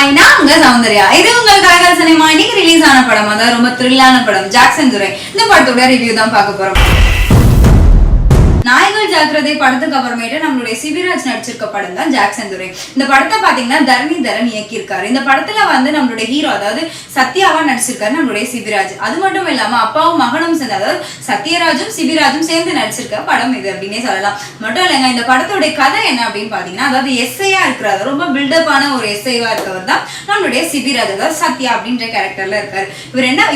Hi, நான் உங்க சௌந்தர்யா. இது உங்கள் கலகல சினிமா. இன்னைக்கு ரிலீஸ் ஆன படம், அதாவது ரொம்ப த்ரில்லான படம் ஜாக்சன் துரை. இந்த படத்தோட ரிவ்யூ தான் பார்க்க போறோம். நாய்கள் ஜாக்கிரதை படத்துக்கு அப்புறமேட்டு நம்மளுடைய சிபிராஜ் நடிச்சிருக்க படம் தான் ஜாக்சன் துரை. இந்த படத்தை பாத்தீங்கன்னா தரன் இயக்கியிருக்காரு. இந்த படத்துல வந்து நம்மளுடைய ஹீரோ அதாவது சத்யாவா நடிச்சிருக்காரு நம்மளுடைய சிபிராஜ். அது மட்டும் இல்லாம அப்பாவும் மகனும் சேர்ந்து, அதாவது சத்யராஜும் சிபிராஜும் சேர்ந்து நடிச்சிருக்க படம் இது அப்படின்னே சொல்லலாம். மட்டும் இல்லைங்க, இந்த படத்தோட கதை என்ன அப்படின்னு பாத்தீங்கன்னா, அதாவது எஸ்ஐயா இருக்கிறாரு, ரொம்ப பில்டப்பான ஒரு எஸ்ஐவா இருக்கவர் தான் நம்மளுடைய சிபிராஜ், அதாவது சத்யா அப்படின்ற கேரக்டர்ல இருக்காரு.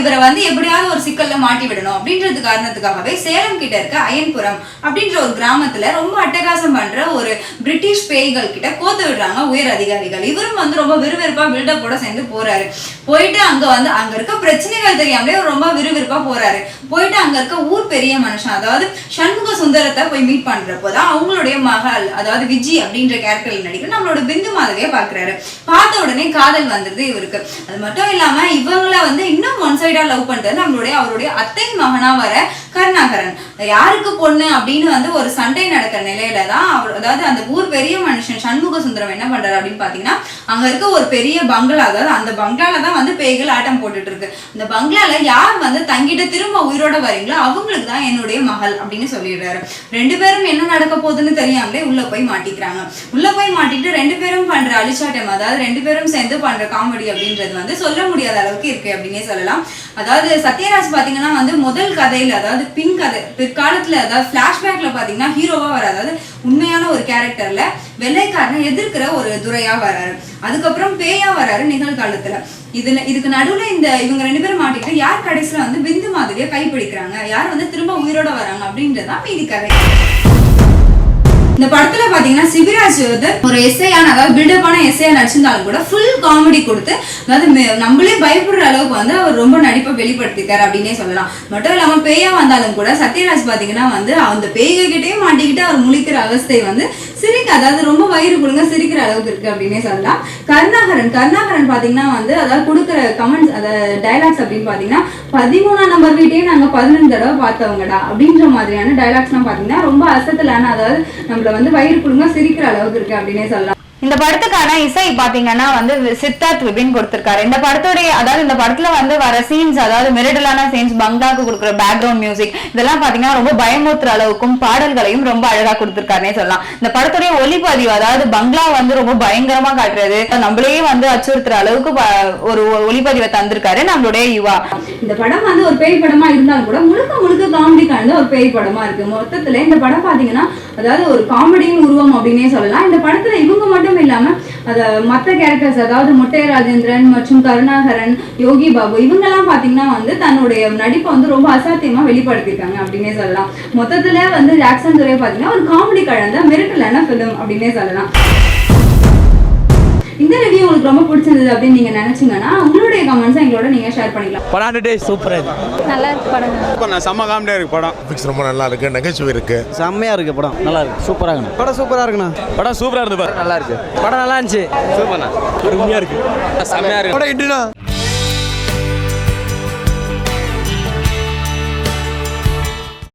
இவரை வந்து எப்படியாவது ஒரு சிக்கல்ல மாட்டி விடணும் அப்படின்றது காரணத்துக்காகவே சேலம் கிட்ட இருக்க அயன்புரம் அப்படின்ற ஒரு கிராமத்துல ரொம்ப அட்டகாசம் பண்ற ஒரு பிரிட்டிஷ் பேய்கள் கிட்ட கோத்து விடுறாங்க உயர் அதிகாரிகள். இவரும் வந்து ரொம்ப விறுவிறுப்பா பில்டப்போட சேர்ந்து போறாரு. போயிட்டு அங்க இருக்க பிரச்சனைகள் தெரியாமலே ரொம்ப விறுவிறுப்பா போறாரு. போயிட்டு அங்க இருக்க ஊர் பெரிய மனுஷன் அதாவது சண்முக சுந்தரத்தை போய் மீட் பண்றப்போதான் அவங்களுடைய மகள் அதாவது விஜி அப்படின்ற கேரக்டர்ல நடிக்கிற நம்மளோட பிந்து மாதவியை பாக்குறாரு. பார்த்த உடனே காதல் வந்துருது இவருக்கு. அது மட்டும் இல்லாம இவங்கள வந்து இன்னும் ஒன் சைடா லவ் பண்றது அவருடைய அத்தை மகனா வர கருணாகரன். யாருக்கு பொண்ணு அப்படின்னு வந்து ஒரு சண்டை நடக்கிற நிலையில தான் அதாவது அந்த ஊர் பெரிய மனுஷன் சண்முக சுந்தரம் என்ன பண்றாரு அப்படின்னு பாத்தீங்கன்னா, அங்க இருக்க ஒரு பெரிய பங்களா, அதாவது அந்த பங்களால தான் வந்து பேய்கள் ஆட்டம் போட்டுட்டு இருக்கு. அந்த பங்களால யார் வந்து தங்கிட்டு திரும்ப உயிரோட வரீங்களோ அவங்களுக்கு தான் என்னுடைய மகள் அப்படின்னு சொல்லிடுறாரு. ரெண்டு பேரும் என்ன நடக்க போகுதுன்னு தெரியாமலே உள்ள போய் மாட்டிக்கிறாங்க. உள்ள போய் மாட்டிட்டு ரெண்டு பேரும் பண்ற அலிச்சாட்டம், அதாவது ரெண்டு பேரும் சேர்ந்து பண்ற காமெடி அப்படின்றது வந்து சொல்ல முடியாத அளவுக்கு இருக்கு அப்படின்னே சொல்லலாம். அதாவது சத்யராஜ் பாத்தீங்கன்னா வந்து முதல் கதையில, அதாவது பிற்காலத்துல, அதாவது பிளாஷ்பேக்ல பாத்தீங்கன்னா ஹீரோவா வர, அதாவது உண்மையான ஒரு கேரக்டர்ல வெள்ளைக்காரனை எதிர்க்கிற ஒரு துரையா வராரு. அதுக்கப்புறம் பேயா வராரு நிகழ்காலத்துல. இதுக்கு நடுவுல இவங்க ரெண்டு பேரும் மாட்டிட்டு யார் கடைசியில வந்து பிந்து மாதிரியா கைப்பிடிக்கிறாங்க, யார் வந்து திரும்ப உயிரோட வராங்க அப்படின்றதான் மீதி கதை. இந்த படத்துல பாத்தீங்கன்னா சிபிராஜ் வந்து ஒரு எஸ்ஐயான, அதாவது பில்டப்பான எஸ்ஐயா நடிச்சிருந்தாலும் கூட ஃபுல் காமெடி கொடுத்து, அதாவது நம்மளே பயப்படுற அளவுக்கு வந்து அவர் ரொம்ப நடிப்பை வெளிப்படுத்திருக்காரு அப்படின்னே சொல்லலாம். மட்டும் இல்லாம பேயா வந்தாலும் கூட சத்யராஜ் பாத்தீங்கன்னா வந்து அந்த பேய்கிட்டே மாட்டிக்கிட்டு அவர் முழிக்கிற அவஸ்தை வந்து அதாவது ரொம்ப வயிறு கொடுங்க சிரிக்கிற அளவுக்கு இருக்கு அப்படின்னே சொல்லலாம். கருணாகரன் பாத்தீங்கன்னா வந்து அதாவது கொடுக்குற கமெண்ட்ஸ், அதாவது டைலாக்ஸ் அப்படின்னு பாத்தீங்கன்னா, 13ஆம் நம்பர் வீட்டையே நாங்க 15 தடவை பார்த்தவங்கடா அப்படின்ற மாதிரியான டைலாக்ஸ் எல்லாம் பாத்தீங்கன்னா ரொம்ப அசத்தலான, அதாவது நம்மள வந்து வயிறு கொடுங்க சிரிக்கிற அளவுக்கு இருக்கு அப்படின்னே சொல்லலாம். இந்த படத்துக்கான இசை பாத்தீங்கன்னா வந்து சித்தார்த் விபின் கொடுத்திருக்காரு. இந்த படத்தோடைய, அதாவது இந்த படத்துல வந்து வர சீன்ஸ், அதாவது மிரடலான சீன்ஸ், பங்களாக்கு கொடுக்குற பேக்ரவுண்ட் மியூசிக், இதெல்லாம் பாத்தீங்கன்னா ரொம்ப பயமுறுத்துற அளவுக்கும் பாடல்களையும் ரொம்ப அழகா கொடுத்திருக்காருன்னே சொல்லலாம். இந்த படத்துடைய ஒளிப்பதிவு, அதாவது பங்களா வந்து ரொம்ப பயங்கரமா காட்டுறது, நம்மளே வந்து அச்சுறுத்துற அளவுக்கு ஒரு ஒளிப்பதிவை தந்திருக்காரு நம்மளுடைய யுவா. இந்த படம் வந்து ஒரு பேய் படமா இருந்தாலும் கூட முழுக்க காமெடி கலந்த ஒரு பேய் படமா இருக்கு. மொத்தத்துல இந்த படம் பாத்தீங்கன்னா அதாவது ஒரு காமெடியின் உருவம் அப்படின்னே சொல்லலாம். இந்த படத்துல இவங்க மட்டும் இல்லாம மற்ற கேரக்டர்ஸ், அதாவது மொட்டை ராஜேந்திரன் மற்றும் கருணாகரன், யோகி பாபு, இவங்கெல்லாம் பாத்தீங்கன்னா வந்து தன்னுடைய நடிப்பை வந்து ரொம்ப அசாத்தியமா வெளிப்படுத்திருக்காங்க அப்படின்னே சொல்லலாம். மொத்தத்துல வந்து ஜாக்சன் துரை பாத்தீங்கன்னா ஒரு காமெடி கலந்த மிரட்டலான பிலிம் அப்படின்னே சொல்லலாம். இந்த ரிவ்யூ உங்களுக்கு ரொம்ப பிடிச்சிருந்தது அப்படின்னு நீங்க நினைச்சீங்கன்னா உங்களுடைய கமெண்ட்ஸ் எங்களோட நீங்க ஷேர் பண்ணிக்கலாம். படம் டே சூப்பரா இருக்கு, நல்லா இருக்கு படம். சூப்பர், செம்ம காமெடியா இருக்கு படம். பிக்ஸ் ரொம்ப நல்லா இருக்கு, நகைச்சுவை இருக்கு, செம்மையா இருக்கு படம், நல்லா இருக்கு, சூப்பரா இருக்கு படம், சூப்பரா இருக்குண்ணா படம், சூப்பரா இருக்கு, நல்லா இருக்கு படம், நல்லா இருந்துச்சு, சூப்பர்ண்ணா, அருமையா இருக்கு, செம்மையா இருக்கு படம்.